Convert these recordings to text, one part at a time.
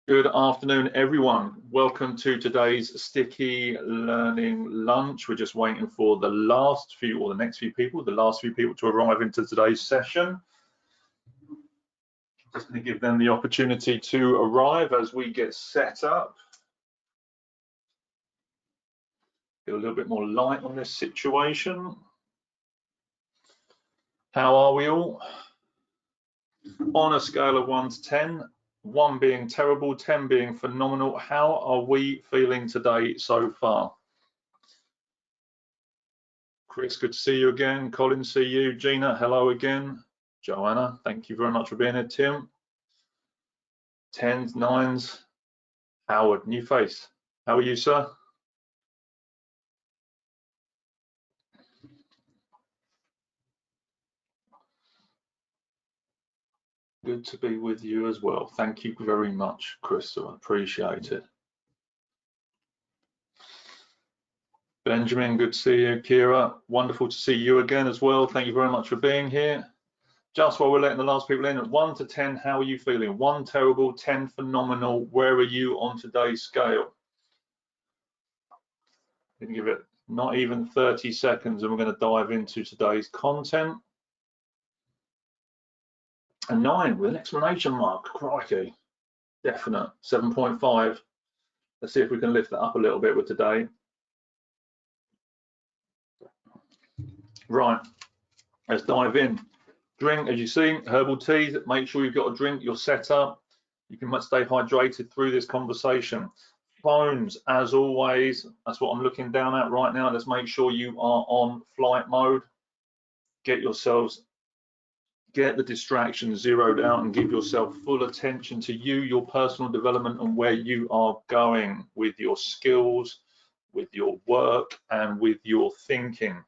Good afternoon, everyone. Welcome to today's Sticky Learning Lunch. We're just waiting for the last few, or the next few people, to arrive into today's session. Just going to give them the opportunity to arrive as we get set up. Get a little bit more light on this situation. How are we all? On a scale of 1 to 10, 1 being terrible, 10 being phenomenal, how are we feeling today so far? Chris, good to see you again. Colin, see you. Gina, hello again. Joanna, thank you very much for being here. Tim, 10s, 9s. Howard, new face. How are you, sir? Good to be with you as well. Thank you very much, Chris. I appreciate it. Benjamin, good to see you. Kira, wonderful to see you again as well. Thank you very much for being here. Just while we're letting the last people in, at 1 to 10, how are you feeling? 1 terrible, 10 phenomenal. Where are you on today's scale? We can give it not even 30 seconds and we're going to dive into today's content. A 9 with an exclamation mark, crikey. Definite, 7.5. Let's see if we can lift that up a little bit with today. Right, let's dive in. Drink, as you see, herbal teas. Make sure you've got a drink, you're set up. You can stay hydrated through this conversation. Phones, as always, that's what I'm looking down at right now. Let's make sure you are on flight mode. Get the distractions zeroed out and give yourself full attention to you, your personal development, and where you are going with your skills, with your work, and with your thinking.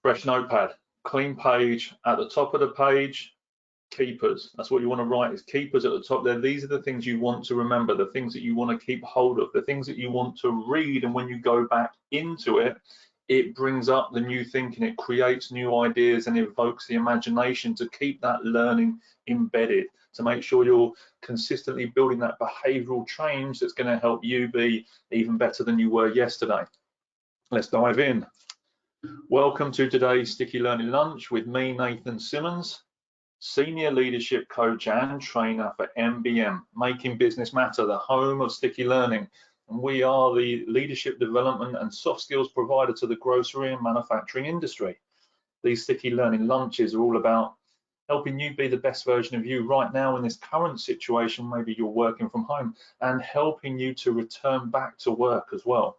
Fresh notepad, clean page, at the top of the page, keepers. That's what you want to write, is keepers at the top there. These are the things you want to remember, the things that you want to keep hold of, the things that you want to read, and when you go back into it, it brings up the new thinking, it creates new ideas and evokes the imagination to keep that learning embedded, to make sure you're consistently building that behavioral change that's going to help you be even better than you were yesterday. Let's dive in. Welcome to today's Sticky Learning Lunch with me, Nathan Simmonds, Senior Leadership Coach and Trainer for MBM, Making Business Matter, the home of sticky learning. And we are the leadership development and soft skills provider to the grocery and manufacturing industry. These Sticky Learning Lunches are all about helping you be the best version of you right now in this current situation. Maybe you're working from home, and helping you to return back to work as well.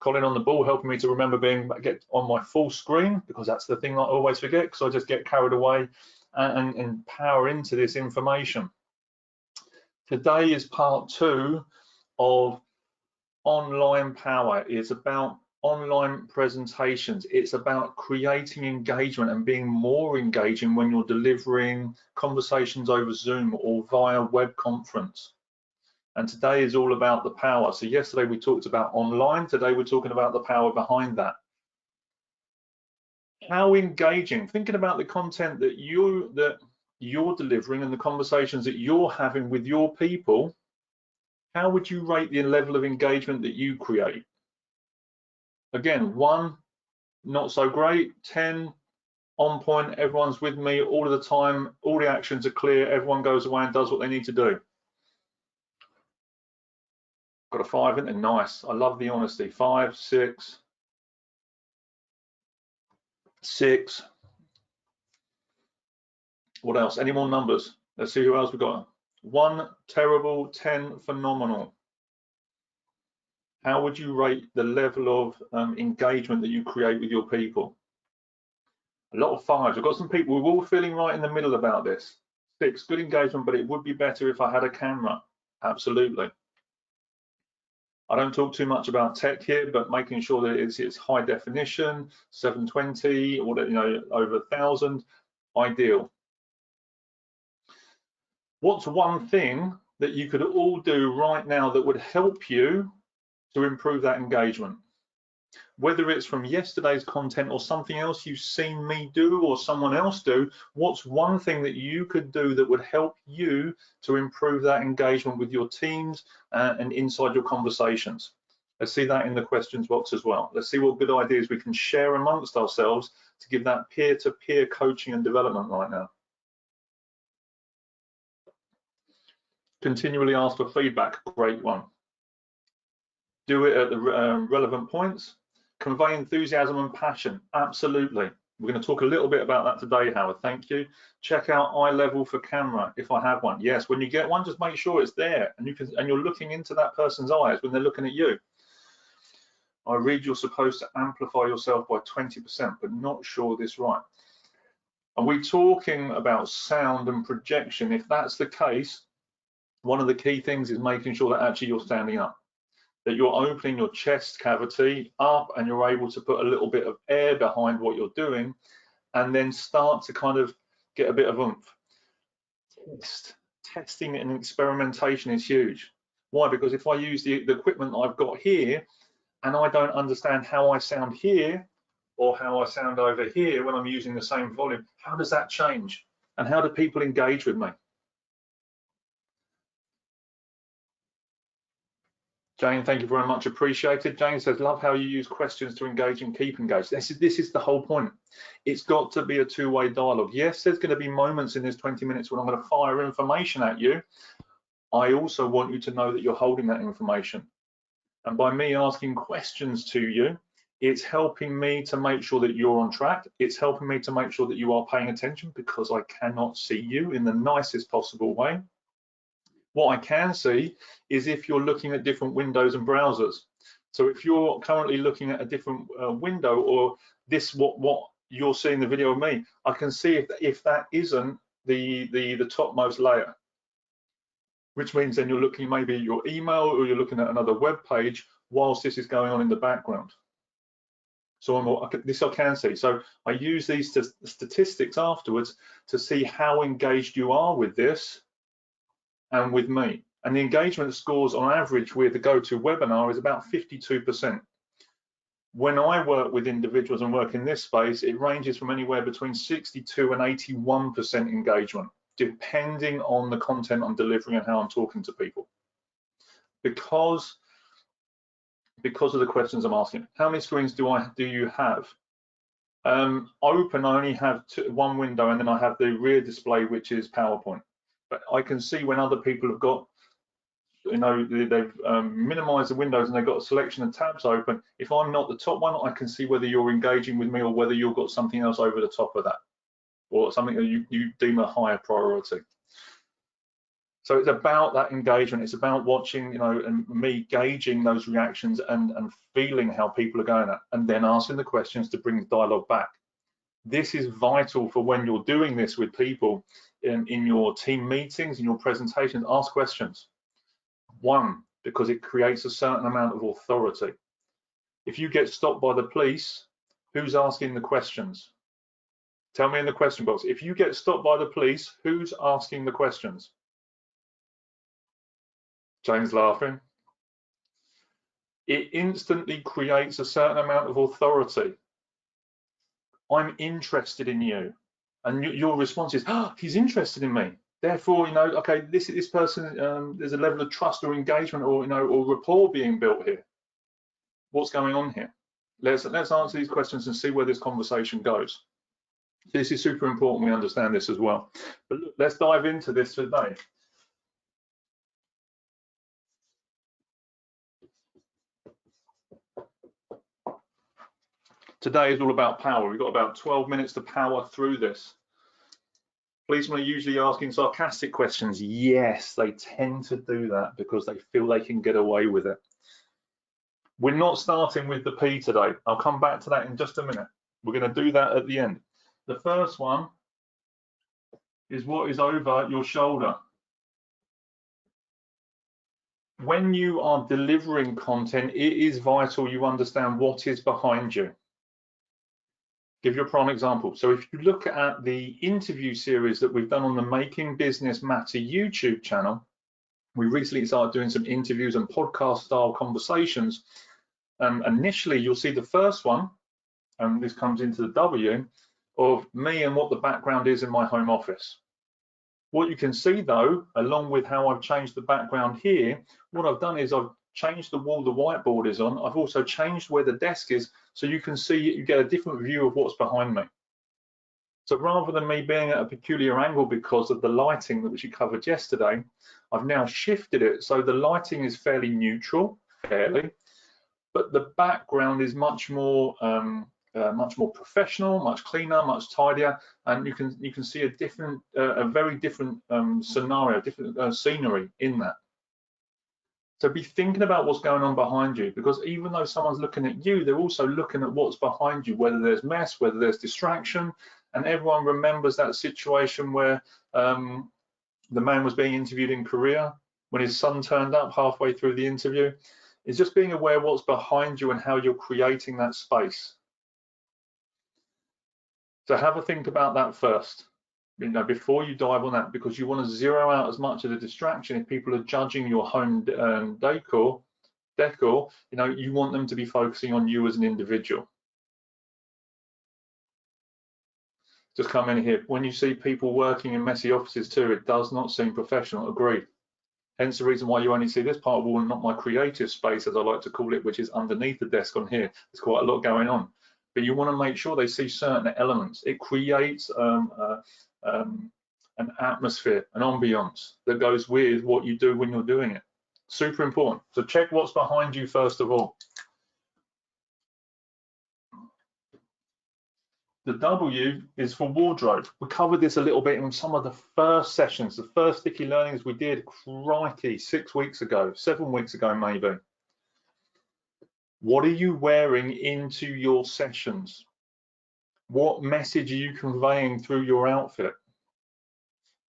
Colin on the ball, helping me to remember get on my full screen, because that's the thing I always forget, because I just get carried away and power into this information. Today is part 2 of online power. It's about online presentations. It's about creating engagement and being more engaging when you're delivering conversations over Zoom or via web conference. And today is all about the power. So yesterday we talked about online. Today we're talking about the power behind that. How engaging, thinking about the content that you're delivering and the conversations that you're having with your people, how would you rate the level of engagement that you create? Again, 1, not so great, 10, on point, everyone's with me all of the time, all the actions are clear, everyone goes away and does what they need to do. Got a 5 in there, nice. I love the honesty. 5, 6, 6. What else? Any more numbers? Let's see who else we got. 1 terrible, 10 phenomenal. How would you rate the level of engagement that you create with your people? A lot of 5s. I've got some people, we're all feeling right in the middle about this. 6, good engagement, but it would be better if I had a camera. Absolutely. I don't talk too much about tech here, but making sure that it's high definition, 720, or over 1,000, ideal. What's one thing that you could all do right now that would help you to improve that engagement? Whether it's from yesterday's content or something else you've seen me do or someone else do, what's one thing that you could do that would help you to improve that engagement with your teams and inside your conversations? Let's see that in the questions box as well. Let's see what good ideas we can share amongst ourselves to give that peer-to-peer coaching and development right now. Continually ask for feedback, great one. Do it at the relevant points. Convey enthusiasm and passion, absolutely. We're going to talk a little bit about that today, Howard, thank you. Check out eye level for camera, if I have one. Yes, when you get one, just make sure it's there and you're looking into that person's eyes when they're looking at you. I read you're supposed to amplify yourself by 20%, but not sure this right. Are we talking about sound and projection? If that's the case, one of the key things is making sure that actually you're standing up, that you're opening your chest cavity up and you're able to put a little bit of air behind what you're doing and then start to kind of get a bit of oomph. Testing and experimentation is huge. Why? Because if I use the equipment that I've got here and I don't understand how I sound here or how I sound over here when I'm using the same volume, how does that change? And how do people engage with me? Jane, thank you very much, appreciated. Jane says, love how you use questions to engage and keep engaged. This is the whole point. It's got to be a two-way dialogue. Yes, there's going to be moments in this 20 minutes when I'm going to fire information at you. I also want you to know that you're holding that information. And by me asking questions to you, it's helping me to make sure that you're on track. It's helping me to make sure that you are paying attention because I cannot see you in the nicest possible way. What I can see is if you're looking at different windows and browsers. So if you're currently looking at a different window or what you're seeing the video of me, I can see if that isn't the topmost layer, which means then you're looking maybe at your email or you're looking at another web page whilst this is going on in the background. So this I can see. So I use these statistics afterwards to see how engaged you are with this and with me. And the engagement scores on average with the GoToWebinar is about 52%. When I work with individuals and work in this space, it ranges from anywhere between 62 and 81% engagement, depending on the content I'm delivering and how I'm talking to people. Because of the questions I'm asking. How many screens do you have? Open, I only have one window, and then I have the rear display, which is PowerPoint. But I can see when other people have got, they've minimized the windows and they've got a selection of tabs open. If I'm not the top one, I can see whether you're engaging with me or whether you've got something else over the top of that, or something that you deem a higher priority. So it's about that engagement. It's about watching, and me gauging those reactions and feeling how people are going at, and then asking the questions to bring the dialogue back. This is vital for when you're doing this with people in your team meetings, in your presentations. Ask questions. One, because it creates a certain amount of authority. If you get stopped by the police, who's asking the questions? Tell me in the question box. If you get stopped by the police, who's asking the questions? Jane's laughing. It instantly creates a certain amount of authority. I'm interested in you, and your response is, "Oh, he's interested in me. Therefore, okay, this person, there's a level of trust or engagement or or rapport being built here. What's going on here? Let's answer these questions and see where this conversation goes." This is super important. We understand this as well. But look, let's dive into this today. Today is all about power. We've got about 12 minutes to power through this. Policemen are usually asking sarcastic questions. Yes, they tend to do that because they feel they can get away with it. We're not starting with the P today. I'll come back to that in just a minute. We're going to do that at the end. The first one is what is over your shoulder. When you are delivering content, it is vital you understand what is behind you. Give you a prime example. So if you look at the interview series that we've done on the Making Business Matter YouTube channel, we recently started doing some interviews and podcast style conversations. Initially, you'll see the first one, and this comes into the W, of me and what the background is in my home office. What you can see though, along with how I've changed the background here, what I've done is I've changed the wall the whiteboard is on. I've also changed where the desk is, so you can see, you get a different view of what's behind me. So rather than me being at a peculiar angle because of the lighting that which you covered yesterday, I've now shifted it so the lighting is fairly neutral, but the background is much more professional, much cleaner, much tidier, and you can see a very different scenario, different scenery in that. So be thinking about what's going on behind you, because even though someone's looking at you, they're also looking at what's behind you, whether there's mess, whether there's distraction, and everyone remembers that situation where the man was being interviewed in Korea when his son turned up halfway through the interview. It's just being aware of what's behind you and how you're creating that space. So have a think about that first, before you dive on that, because you want to zero out as much of the distraction. If people are judging your home decor, you want them to be focusing on you as an individual. Just come in here. When you see people working in messy offices too, it does not seem professional. Agreed. Hence the reason why you only see this part of the wall and not my creative space, as I like to call it, which is underneath the desk on here. There's quite a lot going on. But you want to make sure they see certain elements. It creates an atmosphere, an ambiance that goes with what you do when you're doing it. Super important. So check what's behind you first of all. The W is for wardrobe. We covered this a little bit in some of the first sessions, the first sticky learnings we did, crikey, 6 weeks ago, 7 weeks ago maybe. What are you wearing into your sessions? What message are you conveying through your outfit?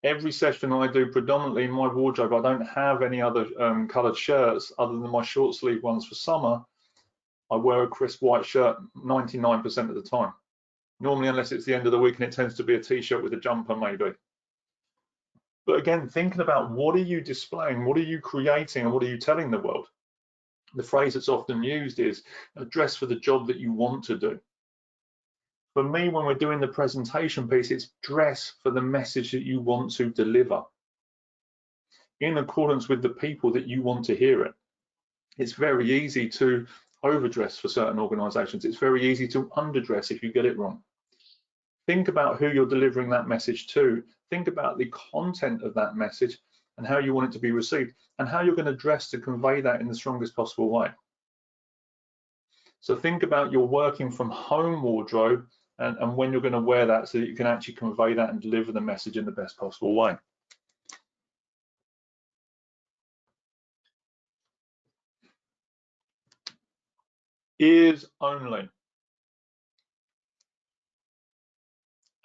Every session I do, predominantly in my wardrobe, I don't have any other coloured shirts other than my short sleeve ones for summer. I wear a crisp white shirt 99% of the time. Normally, unless it's the end of the week, and it tends to be a t-shirt with a jumper maybe. But again, thinking about what are you displaying, what are you creating, and what are you telling the world? The phrase that's often used is dress for the job that you want to do. For me, when we're doing the presentation piece, it's dress for the message that you want to deliver in accordance with the people that you want to hear it. It's very easy to overdress for certain organizations. It's very easy to underdress if you get it wrong. Think about who you're delivering that message to. Think about the content of that message and how you want it to be received and how you're going to dress to convey that in the strongest possible way. So think about your working from home wardrobe and when you're going to wear that so that you can actually convey that and deliver the message in the best possible way. Ears only.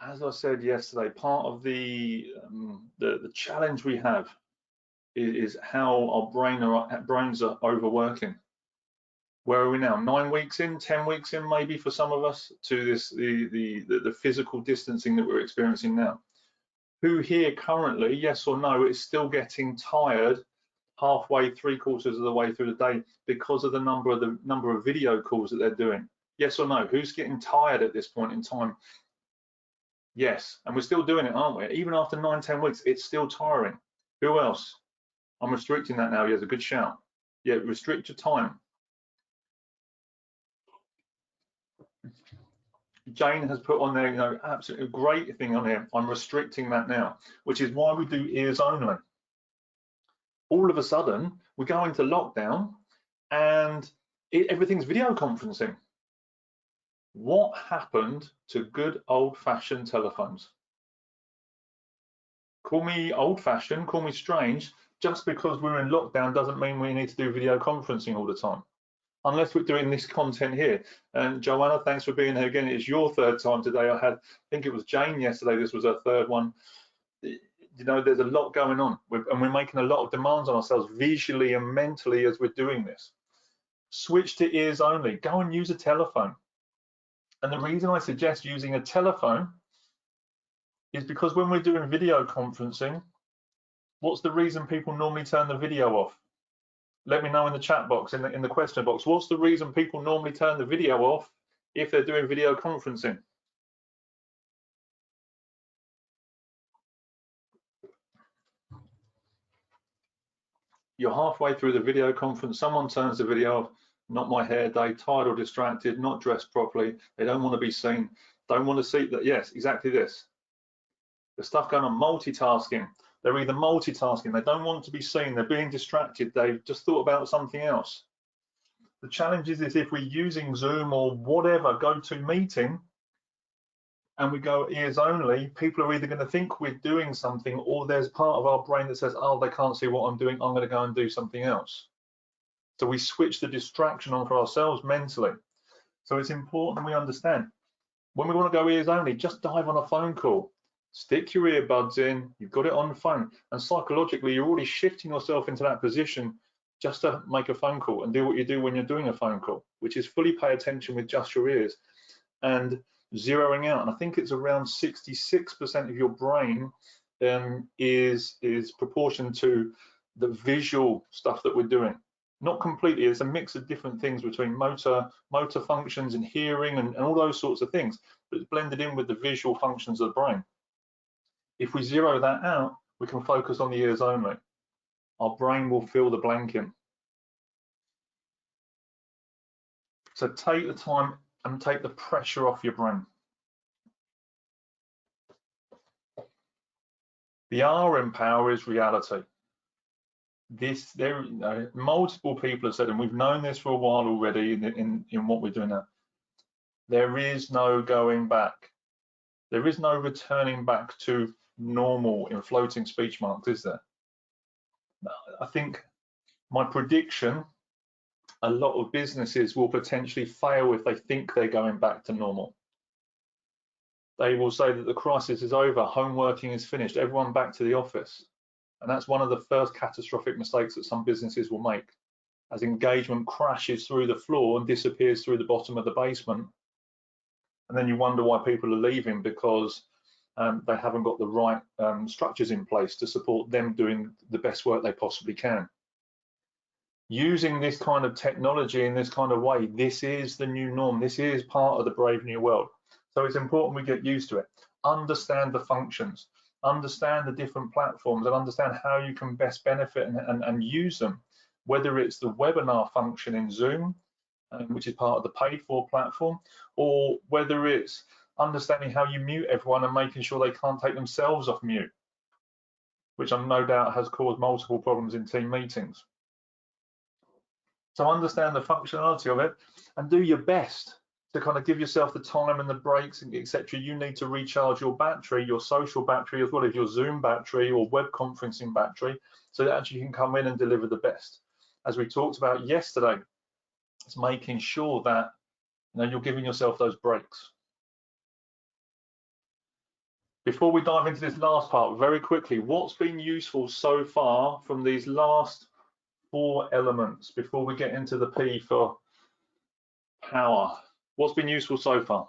As I said yesterday, part of the challenge we have is how our brains are overworking. Where are we now? 9 weeks in, 10 weeks in, maybe for some of us, to this the physical distancing that we're experiencing now. Who here currently, yes or no, is still getting tired halfway, 3/4 of the way through the day because of the number of video calls that they're doing? Yes or no? Who's getting tired at this point in time? Yes, and we're still doing it, aren't we? Even after 9, 10 weeks, it's still tiring. Who else? I'm restricting that now. Yes, a good shout. Yeah, restrict your time. Jane has put on there, absolutely great thing on here. I'm restricting that now, which is why we do ears only. All of a sudden, we go into lockdown and everything's video conferencing. What happened to good old-fashioned telephones? Call me old-fashioned, call me strange, just because we're in lockdown doesn't mean we need to do video conferencing all the time. Unless we're doing this content here. And Joanna, thanks for being here again. It's your third time today. I think it was Jane yesterday, this was her third one. There's a lot going on, and we're making a lot of demands on ourselves visually and mentally as we're doing this. Switch to ears only. Go and use a telephone. And the reason I suggest using a telephone is because when we're doing video conferencing, what's the reason people normally turn the video off? Let me know in the chat box, in the question box, what's the reason people normally turn the video off if they're doing video conferencing? You're halfway through the video conference, someone turns the video off, not my hair day, tired or distracted, not dressed properly, they don't want to be seen, don't want to see that. Yes, exactly this. The stuff going on, multitasking. They're either multitasking, they don't want to be seen, they're being distracted, they've just thought about something else. The challenge is if we're using Zoom or whatever go-to-meeting and we go ears only, people are either going to think we're doing something, or there's part of our brain that says, oh, they can't see what I'm doing, I'm going to go and do something else. So we switch the distraction on for ourselves mentally. So it's important we understand, when we want to go ears only, just dive on a phone call. Stick your earbuds in, you've got it on the phone, and psychologically you're already shifting yourself into that position just to make a phone call and do what you do when you're doing a phone call, which is fully pay attention with just your ears and zeroing out. And I think it's around 66% of your brain is proportion to the visual stuff that we're doing. Not completely, it's a mix of different things between motor functions and hearing and all those sorts of things, but it's blended in with the visual functions of the brain. If we zero that out, we can focus on the ears only. Our brain will fill the blank in. So take the time and take the pressure off your brain. The R in power is reality. Multiple people have said, and we've known this for a while already in what we're doing now. There is no going back. There is no returning back to normal in floating speech marks, is there? I think my prediction, a lot of businesses will potentially fail if they think they're going back to normal. They will say that the crisis is over, home working is finished, everyone back to the office. And that's one of the first catastrophic mistakes that some businesses will make, as engagement crashes through the floor and disappears through the bottom of the basement. And then you wonder why people are leaving, because they haven't got the right structures in place to support them doing the best work they possibly can. Using this kind of technology in this kind of way, this is the new norm. This is part of the brave new world. So it's important we get used to it. Understand the functions, understand the different platforms, and understand how you can best benefit and use them, whether it's the webinar function in Zoom, which is part of the paid for platform, or whether it's understanding how you mute everyone and making sure they can't take themselves off mute, which I'm no doubt has caused multiple problems in team meetings. So understand the functionality of it and do your best to kind of give yourself the time and the breaks, etc. You need to recharge your battery, your social battery, as well as your Zoom battery or web conferencing battery, so that actually you can come in and deliver the best. As we talked about yesterday, it's making sure that you're giving yourself those breaks. Before we dive into this last part, very quickly, what's been useful so far from these last 4 elements before we get into the P for power? What's been useful so far?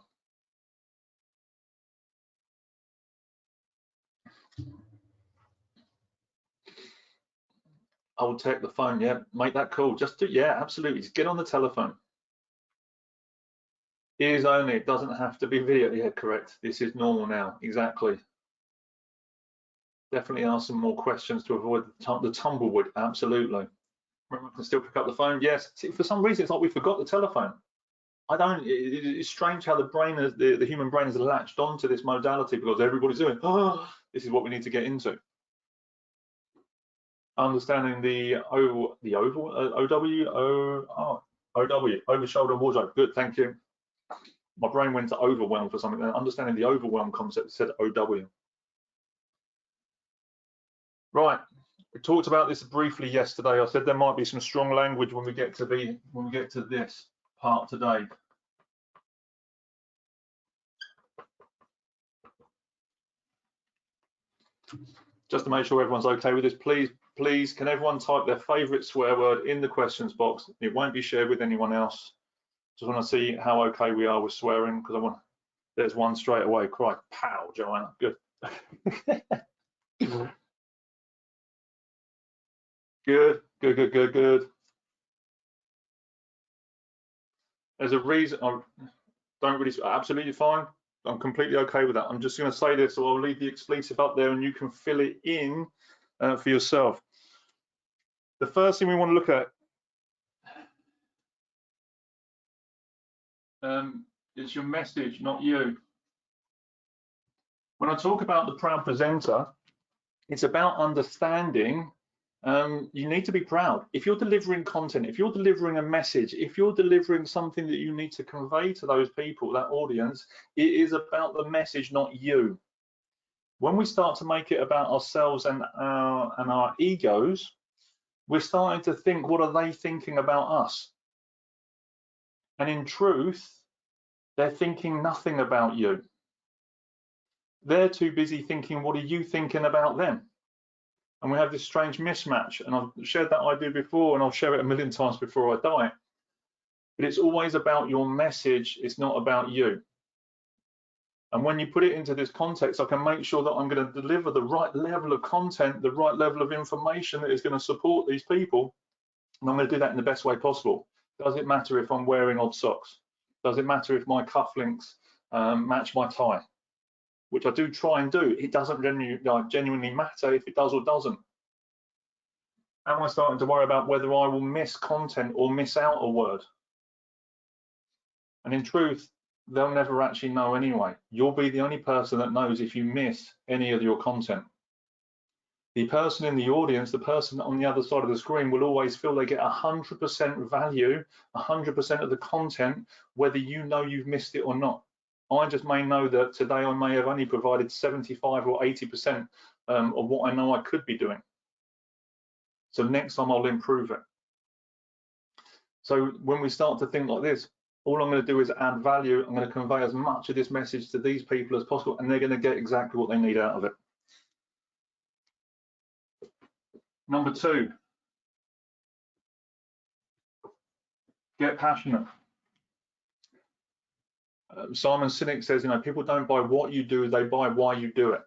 I will take the phone, yeah, make that call. Just do, yeah, absolutely. Just get on the telephone. Ears only, it doesn't have to be video. Yeah, correct. This is normal now, exactly. Definitely ask some more questions to avoid the tumbleweed, absolutely. Remember, I can still pick up the phone, yes. See, for some reason, it's like we forgot the telephone. It's strange how the brain, the human brain has latched onto this modality because everybody's doing, oh, this is what we need to get into. Understanding the OW, over shoulder and wardrobe. Good, thank you. My brain went to overwhelm for something. Understanding the overwhelm concept, said OW. Right, we talked about this briefly yesterday. I said there might be some strong language when we get to this part today. Just to make sure everyone's okay with this, please, can everyone type their favorite swear word in the questions box? It won't be shared with anyone else. Just want to see how okay we are with swearing, because there's one straight away. Cry, pow, Joanna, good. Good. there's a reason. I don't really, absolutely fine. I'm completely okay with that. I'm just going to say this, so I'll leave the expletive up there and you can fill it in for yourself. The first thing we want to look at is your message, not you. When I talk about the proud presenter, it's about understanding you need to be proud. If you're delivering content, if you're delivering a message, if you're delivering something that you need to convey to those people, that audience, it is about the message, not you. When we start to make it about ourselves and our egos, we're starting to think, what are they thinking about us? And in truth, they're thinking nothing about you. They're too busy thinking, what are you thinking about them? And we have this strange mismatch. And I've shared that idea before, and I'll share it a million times before I die. But it's always about your message. It's not about you. And when you put it into this context, I can make sure that I'm going to deliver the right level of content, the right level of information that is going to support these people. And I'm going to do that in the best way possible. Does it matter if I'm wearing odd socks? Does it matter if my cufflinks match my tie? Which I do try and do. It doesn't genuinely matter if it does or doesn't. Am I starting to worry about whether I will miss content or miss out a word? And in truth, they'll never actually know anyway. You'll be the only person that knows if you miss any of your content. The person in the audience, the person on the other side of the screen, will always feel they get 100% value, 100% of the content, whether you know you've missed it or not. I just may know that today I may have only provided 75 or 80% of what I know I could be doing. So next time I'll improve it. So when we start to think like this, all I'm going to do is add value. I'm going to convey as much of this message to these people as possible, and they're going to get exactly what they need out of it. Number 2, get passionate. Simon Sinek says, people don't buy what you do, they buy why you do it.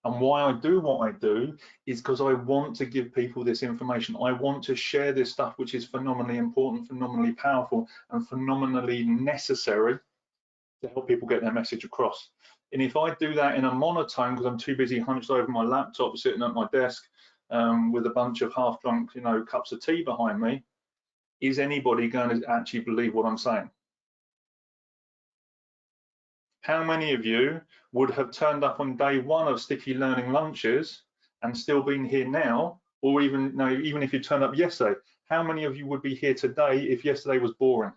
And why I do what I do is because I want to give people this information. I want to share this stuff, which is phenomenally important, phenomenally powerful, and phenomenally necessary to help people get their message across. And if I do that in a monotone, because I'm too busy hunched over my laptop, sitting at my desk with a bunch of half-drunk, cups of tea behind me, is anybody going to actually believe what I'm saying? How many of you would have turned up on day 1 of Sticky Learning Lunches and still been here now, or even if you turned up yesterday, how many of you would be here today if yesterday was boring?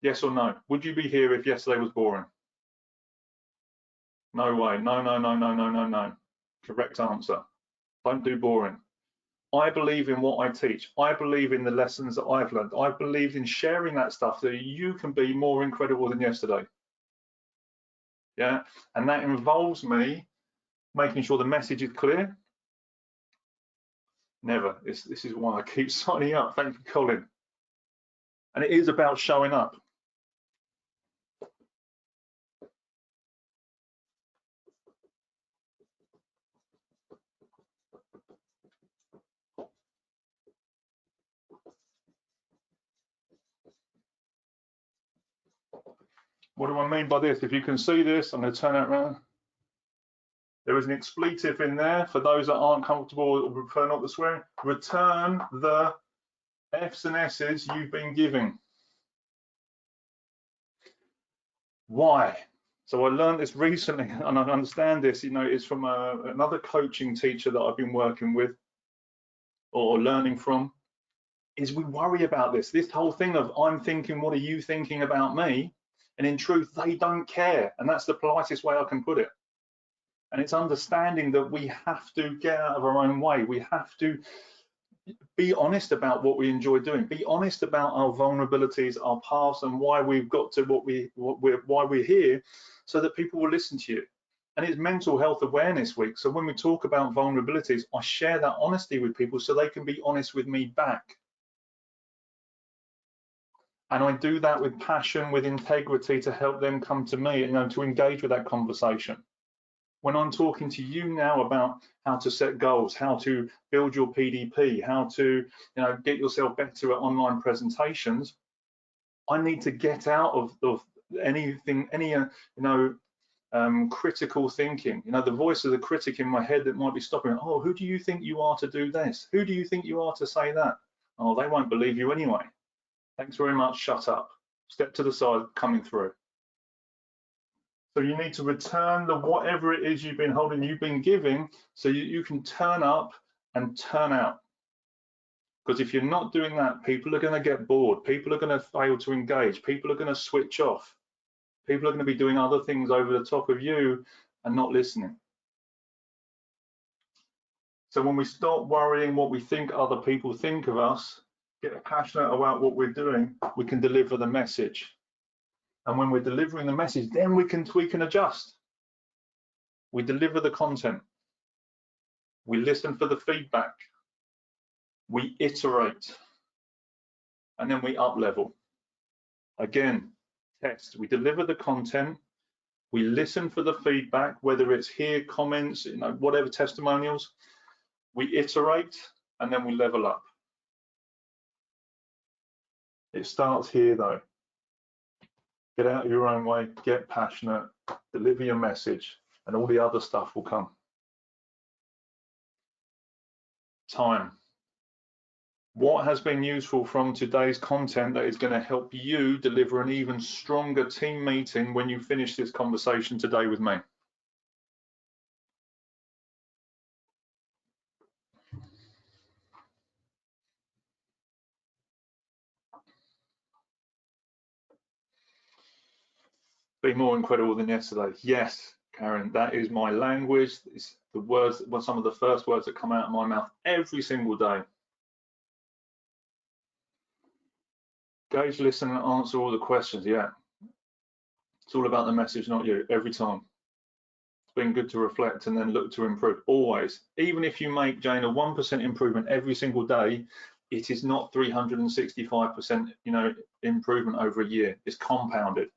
Yes or no? Would you be here if yesterday was boring? No way. No, no, no, no, no, no, no. Correct answer. Don't do boring. I believe in what I teach. I believe in the lessons that I've learned. I believe in sharing that stuff so you can be more incredible than yesterday. Yeah, and that involves me making sure the message is clear. Never. This is why I keep signing up. Thank you, Colin. And it is about showing up. What do I mean by this? If you can see this, I'm going to turn it around. There is an expletive in there for those that aren't comfortable or prefer not to swear. Return the F's and S's you've been giving. Why? So I learned this recently, and I understand this, it's from another coaching teacher that I've been working with or learning from, is we worry about this whole thing of I'm thinking, what are you thinking about me? And in truth, they don't care. And that's the politest way I can put it. And it's understanding that we have to get out of our own way. We have to be honest about what we enjoy doing. Be honest about our vulnerabilities, our past, and why we've got to why we're here, so that people will listen to you. And it's Mental Health Awareness Week. So when we talk about vulnerabilities, I share that honesty with people so they can be honest with me back. And I do that with passion, with integrity, to help them come to me and to engage with that conversation. When I'm talking to you now about how to set goals, how to build your PDP, how to get yourself better at online presentations, I need to get out of anything, any critical thinking. The voice of the critic in my head that might be stopping. Oh, who do you think you are to do this? Who do you think you are to say that? Oh, they won't believe you anyway. Thanks very much. Shut up. Step to the side, coming through. So you need to return the whatever it is you've been holding, you've been giving, so you can turn up and turn out. Because if you're not doing that, people are going to get bored. People are going to fail to engage. People are going to switch off. People are going to be doing other things over the top of you and not listening. So when we stop worrying what we think other people think of us, get passionate about what we're doing, we can deliver the message. And when we're delivering the message, then we can tweak and adjust. We deliver the content. We listen for the feedback. We iterate. And then we up level. Again, test. We deliver the content. We listen for the feedback, whether it's here, comments, whatever, testimonials. We iterate, and then we level up. It starts here, though. Get out of your own way, get passionate, deliver your message, and all the other stuff will come. Time. What has been useful from today's content that is going to help you deliver an even stronger team meeting when you finish this conversation today with me? Be more incredible than yesterday. Yes, Karen, that is my language. It's the words, some of the first words that come out of my mouth every single day. Gauge, listen, and answer all the questions. Yeah, it's all about the message, not you, every time. It's been good to reflect and then look to improve, always. Even if you make, Jane, a 1% improvement every single day, it is not 365%, improvement over a year. It's compounded.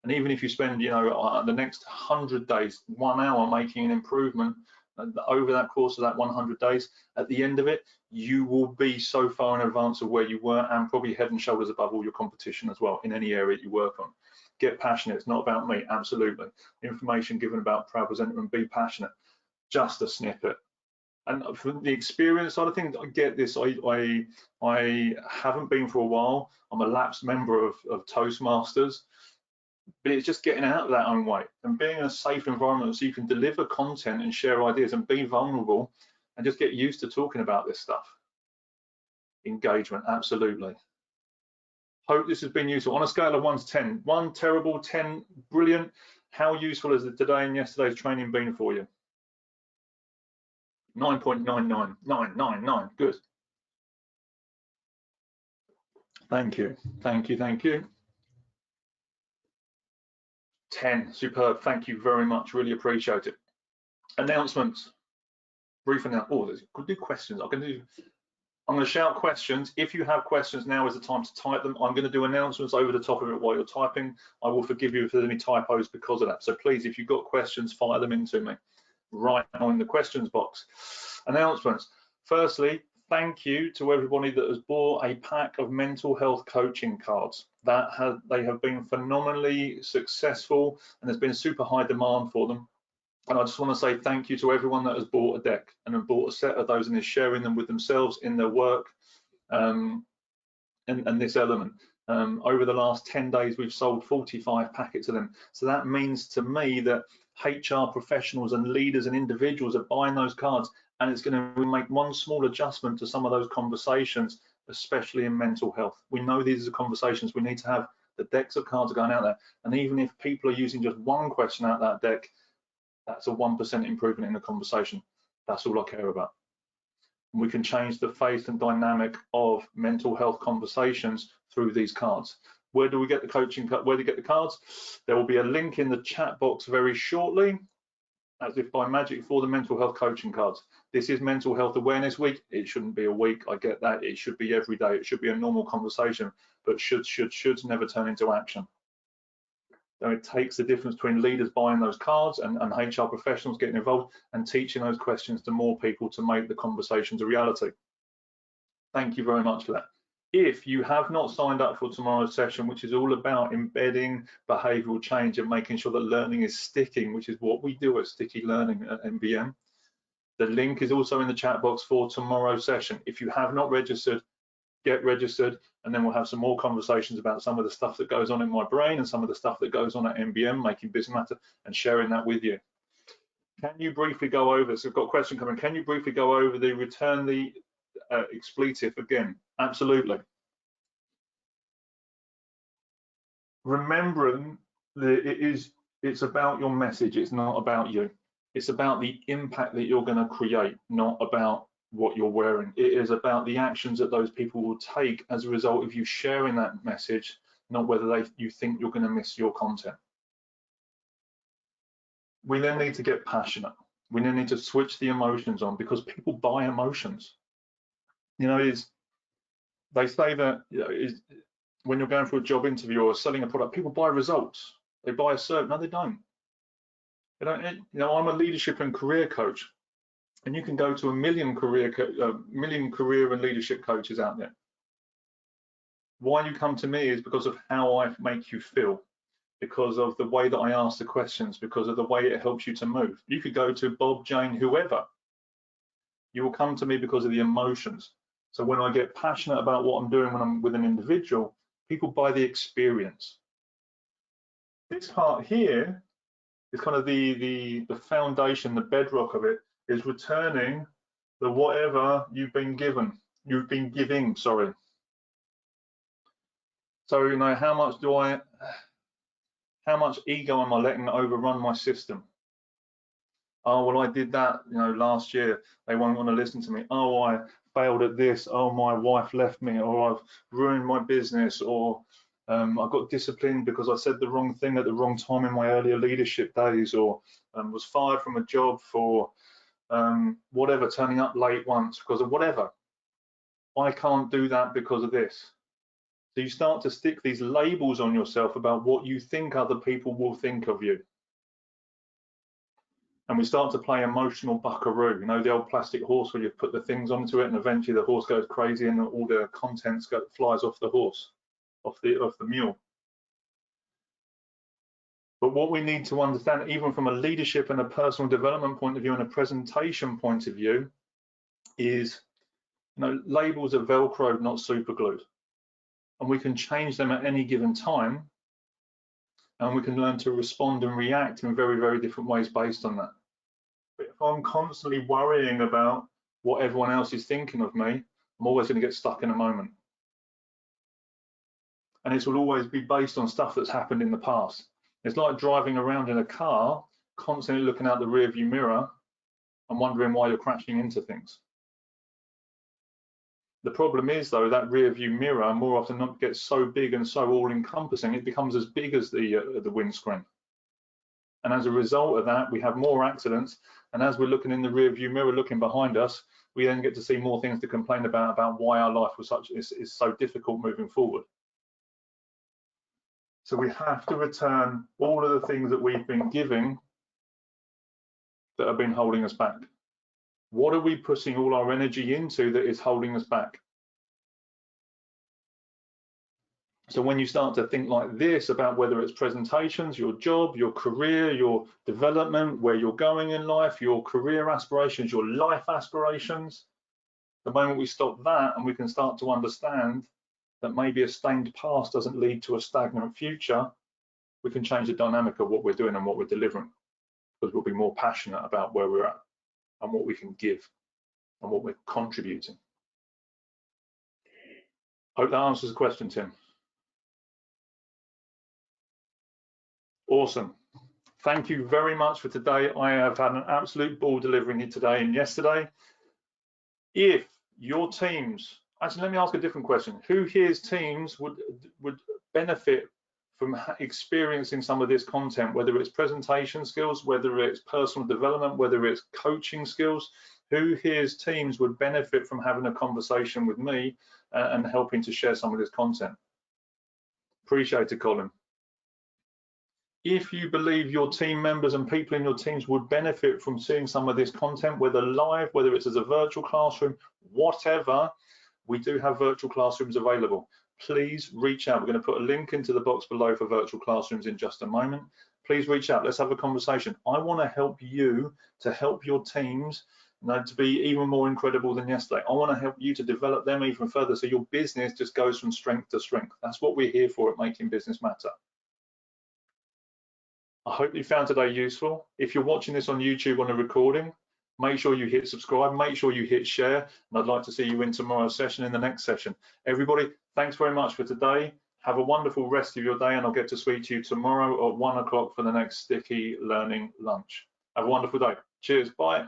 And even if you spend, the next 100 days, 1 hour making an improvement over that course of that 100 days, at the end of it, you will be so far in advance of where you were and probably head and shoulders above all your competition as well in any area you work on. Get passionate. It's not about me, absolutely. Information given about Proud Presenter and be passionate. Just a snippet. And from the experience side of things, I get this. I haven't been for a while. I'm a lapsed member of Toastmasters. But it's just getting out of that own way and being in a safe environment so you can deliver content and share ideas and be vulnerable and just get used to talking about this stuff. Engagement, absolutely. Hope this has been useful. On a scale of 1 to 10, 1 terrible, 10 brilliant, how useful has today and yesterday's training been for you? 9.99, 999, good. Thank you, thank you, thank you. 10, superb, thank you very much, really appreciate it. Announcements, brief announcement. Oh, there's could do questions. I'm going to shout questions. If you have questions, now is the time to type them. I'm going to do announcements over the top of it while you're typing. I will forgive you if there's any typos because of that. So please, if you've got questions, fire them into me right now in the questions box. Announcements. Firstly, thank you to everybody that has bought a pack of mental health coaching cards. They have been phenomenally successful and there's been super high demand for them. And I just want to say thank you to everyone that has bought a deck and have bought a set of those and is sharing them with themselves in their work and this element. Over the last 10 days, we've sold 45 packets of them. So that means to me that HR professionals and leaders and individuals are buying those cards, and it's going to make one small adjustment to some of those conversations, especially in mental health. We know these are conversations we need to have. The decks of cards are going out there. And even if people are using just one question out that deck, that's a 1% improvement in the conversation. That's all I care about. And we can change the face and dynamic of mental health conversations through these cards. Where do we get the coaching? Where do we get the cards? There will be a link in the chat box very shortly, as if by magic, for the mental health coaching cards. This is Mental Health Awareness Week. It shouldn't be a week. I get that. It should be every day. It should be a normal conversation, but shoulds never turn into action. So it takes the difference between leaders buying those cards and HR professionals getting involved and teaching those questions to more people to make the conversations a reality. Thank you very much for that. If you have not signed up for tomorrow's session, which is all about embedding behavioral change and making sure that learning is sticking, which is what we do at Sticky Learning at MBM, the link is also in the chat box for tomorrow's session. If you have not registered, get registered, and then we'll have some more conversations about some of the stuff that goes on in my brain and some of the stuff that goes on at MBM, making business matter, and sharing that with you. Can you briefly go over, so I've got a question coming, can you briefly go over the return the expletive again? Absolutely. Remembering that it's about your message, it's not about you. It's about the impact that you're going to create, not about what you're wearing. It is about the actions that those people will take as a result of you sharing that message, not whether you think you're going to miss your content. We then need to get passionate. We then need to switch the emotions on, because people buy emotions. You know, they say that, you know, when you're going for a job interview or selling a product, people buy results. They buy a service. No, they don't. They don't. You know, I'm a leadership and career coach, and you can go to a million career and leadership coaches out there. Why you come to me is because of how I make you feel, because of the way that I ask the questions, because of the way it helps you to move. You could go to Bob, Jane, whoever. You will come to me because of the emotions. So when I get passionate about what I'm doing when I'm with an individual, people buy the experience. This part here is kind of the foundation, the bedrock of it, is returning the whatever you've been giving, sorry. So, you know, how much ego am I letting overrun my system? Oh, well, I did that, you know, last year. They won't want to listen to me. Oh, I failed at this. Oh, my wife left me, or I've ruined my business, or I got disciplined because I said the wrong thing at the wrong time in my earlier leadership days, or was fired from a job for whatever, turning up late once because of whatever. I can't do that because of this. So you start to stick these labels on yourself about what you think other people will think of you. And we start to play emotional buckaroo, you know, the old plastic horse where you put the things onto it and eventually the horse goes crazy and all the contents flies off the horse, off the mule. But what we need to understand, even from a leadership and a personal development point of view and a presentation point of view, is, you know, labels are Velcro, not super glued. And we can change them at any given time, and we can learn to respond and react in very, very different ways based on that. But if I'm constantly worrying about what everyone else is thinking of me, I'm always going to get stuck in a moment. And it will always be based on stuff that's happened in the past. It's like driving around in a car, constantly looking out the rearview mirror and wondering why you're crashing into things. The problem is, though, that rear view mirror more often not gets so big and so all-encompassing, it becomes as big as the windscreen. And as a result of that, we have more accidents. And as we're looking in the rear view mirror, looking behind us, we then get to see more things to complain about why our life was is so difficult moving forward. So we have to return all of the things that we've been giving that have been holding us back. What are we putting all our energy into that is holding us back? So when you start to think like this about whether it's presentations, your job, your career, your development, where you're going in life, your career aspirations, your life aspirations, the moment we stop that and we can start to understand that maybe a stained past doesn't lead to a stagnant future, we can change the dynamic of what we're doing and what we're delivering, because we'll be more passionate about where we're at and what we can give and what we're contributing. Hope that answers the question, Tim. Awesome. Thank you very much for today. I have had an absolute ball delivering it today and yesterday. If your teams, actually, let me ask a different question. Who here's teams would benefit from experiencing some of this content, whether it's presentation skills, whether it's personal development, whether it's coaching skills? Who here's teams would benefit from having a conversation with me and helping to share some of this content? Appreciate it, Colin. If you believe your team members and people in your teams would benefit from seeing some of this content, whether live, whether it's as a virtual classroom, whatever, we do have virtual classrooms available. Please reach out. We're going to put a link into the box below for virtual classrooms in just a moment. Please reach out. Let's have a conversation. I want to help you to help your teams to be even more incredible than yesterday. I want to help you to develop them even further so your business just goes from strength to strength. That's what we're here for at Making Business Matter. I hope you found today useful. If you're watching this on YouTube on a recording, make sure you hit subscribe, make sure you hit share, and I'd like to see you in tomorrow's session, in the next session. Everybody, thanks very much for today. Have a wonderful rest of your day, and I'll get to speak to you tomorrow at 1 o'clock for the next Sticky Learning Lunch. Have a wonderful day. Cheers. Bye.